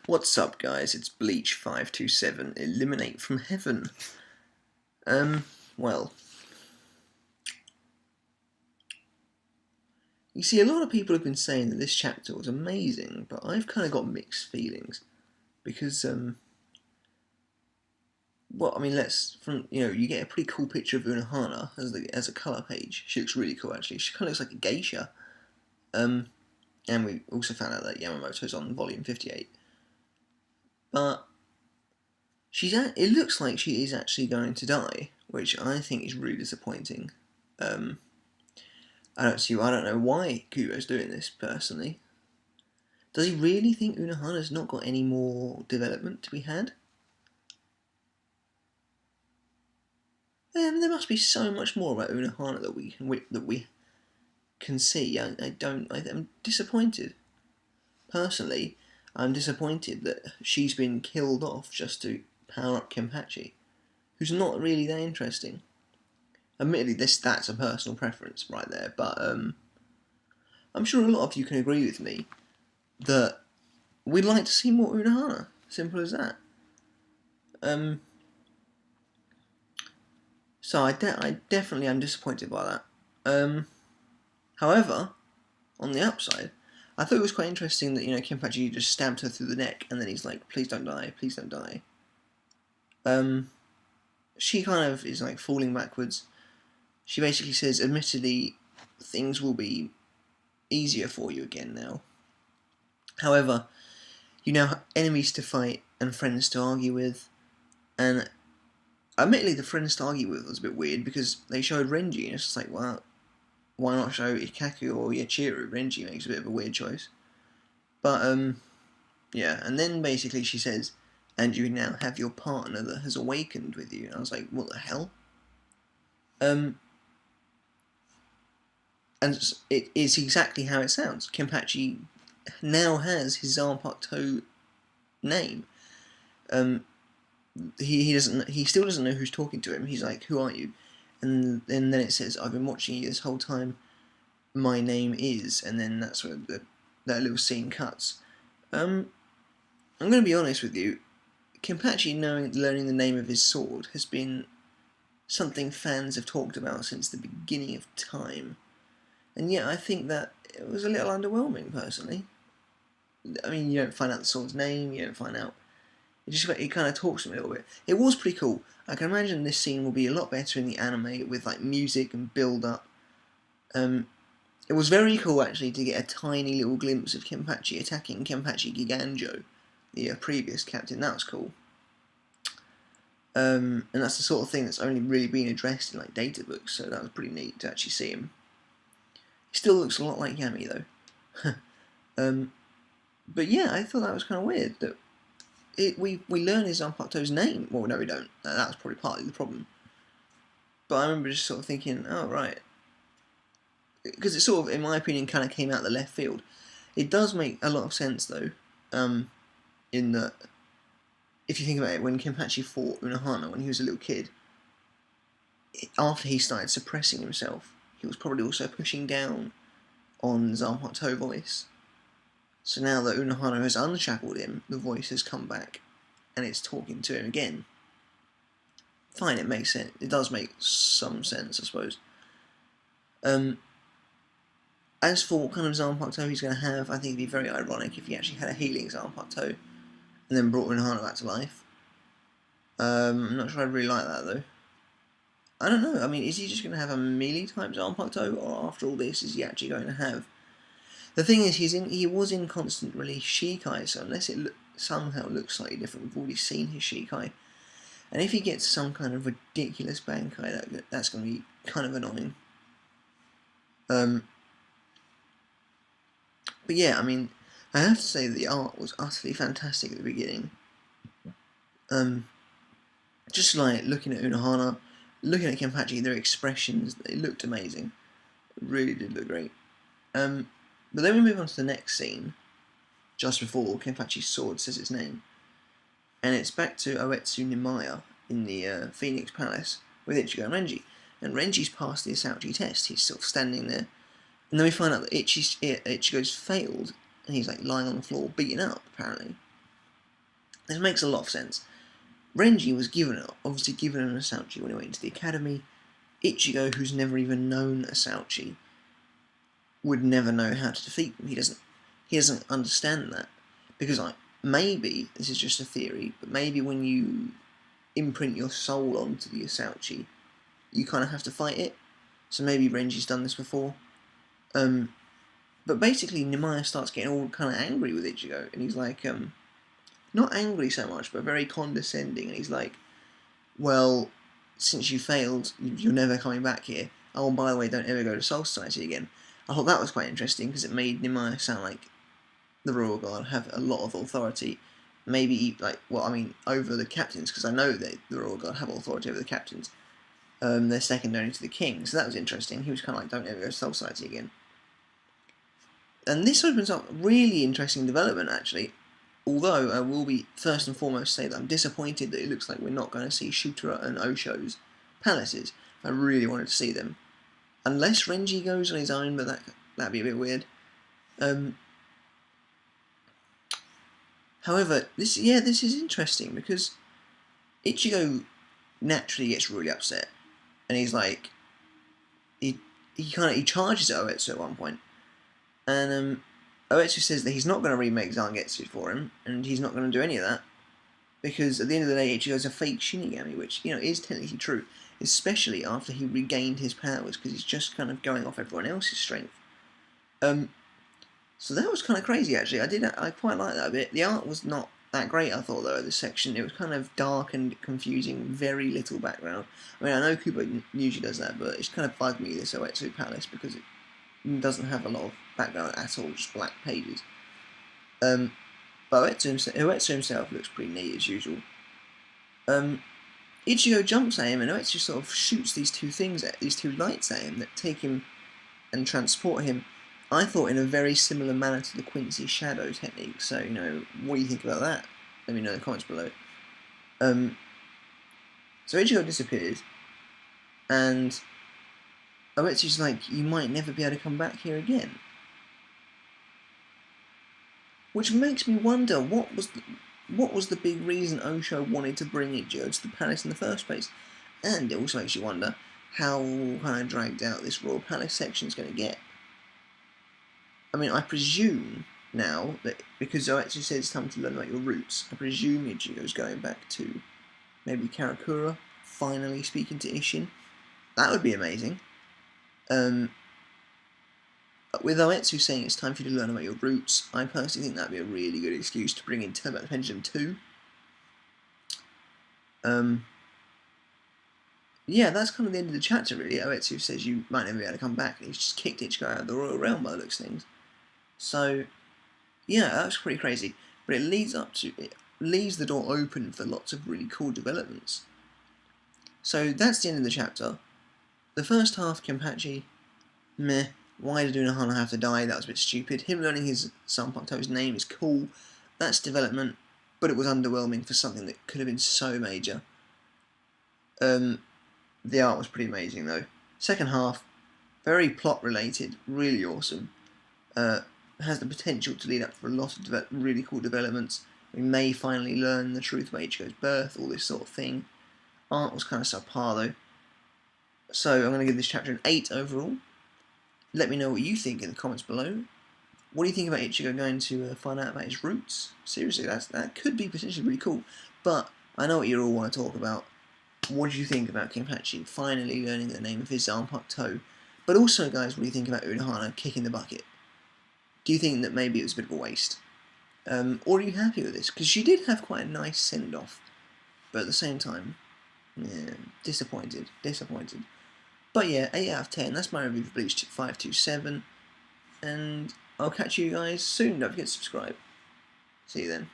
What's up, guys? It's Bleach527. Eliminate from heaven. Well, you see, a lot of people have been saying that this chapter was amazing, but I've kind of got mixed feelings because, well, I mean, you get a pretty cool picture of Unohana as a color page. She looks really cool, actually. She kind of looks like a geisha. And we also found out that Yamamoto's on volume 58. But it looks like she is actually going to die, which I think is really disappointing. I don't know why Kuro's doing this, personally. Does he really think Unohana's not got any more development to be had? There must be so much more about Unohana that we can see. I'm disappointed. Personally, I'm disappointed that she's been killed off just to power up KENPACHI, who's not really that interesting. Admittedly, that's a personal preference right there, but I'm sure a lot of you can agree with me that we'd like to see more Unohana. Simple as that. So I definitely am disappointed by that. However, on the upside, I thought it was quite interesting that, KENPACHI just stabbed her through the neck, and then he's like, please don't die, please don't die. She kind of is like falling backwards. She basically says, admittedly, things will be easier for you again now. However, you now have enemies to fight and friends to argue with, and admittedly the friends to argue with was a bit weird because they showed Renji, and it's just like, well, why not show Ikaku or Yachiru? Renji makes a bit of a weird choice. But, yeah, and then basically she says, and you now have your partner that has awakened with you. And I was like, what the hell? And it is exactly how it sounds. KENPACHI now has his zanpakuto name. He still doesn't know who's talking to him. He's like, who are you? And then it says, I've been watching you this whole time. My name is, and then that's where that little scene cuts. I'm going to be honest with you. KENPACHI learning the name of his sword has been something fans have talked about since the beginning of time. And yet I think that it was a little underwhelming, personally. I mean, you don't find out the sword's name, you don't find out... It kind of talks to him a little bit. It was pretty cool. I can imagine this scene will be a lot better in the anime with like music and build-up. It was very cool, actually, to get a tiny little glimpse of KENPACHI attacking KENPACHI Giganjo, the previous captain. That was cool. And that's the sort of thing that's only really been addressed in like data books, so that was pretty neat to actually see him. He still looks a lot like Yami, though. But yeah, I thought that was kind of weird that we learn his zanpakuto's name. Well, no, we don't. That was probably partly the problem. But I remember just sort of thinking, oh right, because it sort of, in my opinion, kind of came out the left field. It does make a lot of sense though, in that if you think about it, when KENPACHI fought Unohana when he was a little kid, after he started suppressing himself, he was probably also pushing down on zanpakuto voice. So now that Unohana has unshackled him, the voice has come back, and it's talking to him again. Fine, it makes sense. It does make some sense, I suppose. As for what kind of zanpakuto he's going to have, I think it'd be very ironic if he actually had a healing zanpakuto and then brought Unohana back to life. I'm not sure I'd really like that, though. I don't know. I mean, is he just going to have a melee type zanpakuto, or after all this, is he actually going to have... The thing is, he was in constant release Shikai, so unless it somehow looks slightly different, we've already seen his Shikai. And if he gets some kind of ridiculous Bankai, that's going to be kind of annoying. But yeah, I mean, I have to say that the art was utterly fantastic at the beginning. Just like looking at Unohana, looking at KENPACHI, their expressions, they looked amazing. It really did look great. But then we move on to the next scene, just before KENPACHI's sword says its name. And it's back to Ouetsu Nimaya in the Phoenix Palace with Ichigo and Renji. And Renji's passed the Asauchi test. He's sort of standing there. And then we find out that Ichigo's failed, and he's like lying on the floor, beaten up, apparently. This makes a lot of sense. Renji was obviously given an Asauchi when he went into the academy. Ichigo, who's never even known Asauchi, would never know how to defeat them. He doesn't understand that. Because maybe, this is just a theory, but maybe when you imprint your soul onto the Asauchi, you kind of have to fight it. So maybe Renji's done this before. But basically, Nimaiya starts getting all kind of angry with Ichigo, and he's like, not angry so much, but very condescending, and he's like, well, since you failed, you're never coming back here. Oh, and by the way, don't ever go to Soul Society again. I thought that was quite interesting, because it made Nimaiya sound like the Royal Guard have a lot of authority, maybe, over the captains, because I know that the Royal Guard have authority over the captains. They're second only to the king, so that was interesting. He was kind of like, don't ever go to Soul Society again. And this opens up a really interesting development, actually. Although I will be first and foremost say that I'm disappointed that it looks like we're not going to see Shutara and Osho's palaces. I really wanted to see them. Unless Renji goes on his own, but that'd be a bit weird. However, this is interesting because Ichigo naturally gets really upset, and he's like, he charges at Ouetsu at one point. And Ouetsu says that he's not going to remake Zangetsu for him, and he's not going to do any of that, because at the end of the day, Ichigo's a fake Shinigami, which, is technically true, especially after he regained his powers, because he's just kind of going off everyone else's strength. So that was kind of crazy, actually. I quite like that a bit. The art was not that great, I thought, though, this section. It was kind of dark and confusing, very little background. I mean, I know Kubo usually does that, but it's kind of bugged me, this Ouetsu Palace, because it doesn't have a lot of background at all, just black pages. But Ouetsu himself looks pretty neat as usual. Ichigo jumps at him, and Ouetsu sort of shoots these two lights at him that take him and transport him. I thought in a very similar manner to the Quincy Shadow technique. So what do you think about that? Let me know in the comments below. So Ichigo disappears, and Ouetsu's like, you might never be able to come back here again. Which makes me wonder, what was the big reason Osho wanted to bring Ichigo to the palace in the first place? And it also makes you wonder how kind of dragged out this Royal Palace section is going to get. I mean, I presume now that because Ouetsu says it's time to learn about your roots, I presume Ichigo's going back to maybe Karakura, finally speaking to Isshin. That would be amazing. With Ouetsu saying it's time for you to learn about your roots, I personally think that'd be a really good excuse to bring in Turn Back the Pendulum 2. Yeah, that's kind of the end of the chapter, really. Ouetsu says you might never be able to come back, and he's just kicked Ichigo out of the Royal Realm by the looks of things. So, yeah, that's pretty crazy. But it leaves the door open for lots of really cool developments. So that's the end of the chapter. The first half, Kenpachi, meh. Why did Unohana have to die? That was a bit stupid. Him learning his Zanpakuto's name is cool. That's development, but it was underwhelming for something that could have been so major. The art was pretty amazing, though. Second half, very plot related, really awesome. Has the potential to lead up to a lot of really cool developments. We may finally learn the truth about Ichigo's birth, all this sort of thing. Art was kind of subpar, though. So I'm going to give this chapter an 8 overall. Let me know what you think in the comments below. What do you think about Ichigo going to find out about his roots? Seriously, that could be potentially really cool. But I know what you all want to talk about. What do you think about Kenpachi finally learning the name of his Zanpakuto? But also, guys, what do you think about Unohana kicking the bucket? Do you think that maybe it was a bit of a waste? Or are you happy with this? Because she did have quite a nice send-off. But at the same time, yeah, disappointed. But yeah, 8 out of 10. That's my review for Bleach 527. And I'll catch you guys soon. Don't forget to subscribe. See you then.